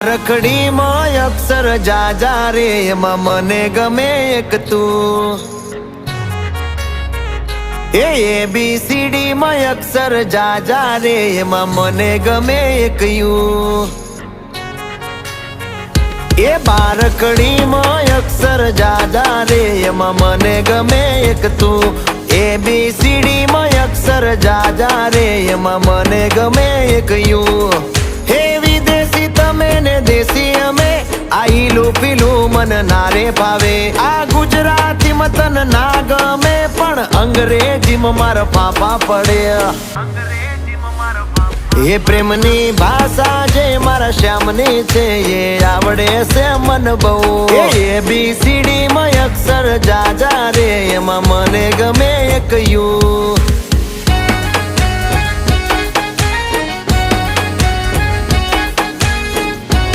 રખડી માં અક્ષર જાજા રે એમાં મને ગમે એક તું ABCD માં અક્ષર જાજા રે એમાં મને ગમે એક યુ બારકડી માં અક્ષર જાજા રે એમાં મને ગમે એક તું ABCD માં અક્ષર જાજા રે એમાં મને ગમે એક યુ વિદેશી તમે ને દેશી અમે આઈલું પીલું મન નારે ભાવે આ ગુજરાતી મતન ના ગમે પણ અંગ્રેજીમાં મારા પાપા પડે એ પ્રેમની ભાષા જે મારા શ્યામની છે એ આવડે છે મન બહુ ABCD માં અક્ષર જાજા રે એમાં મને ગમે એક યુ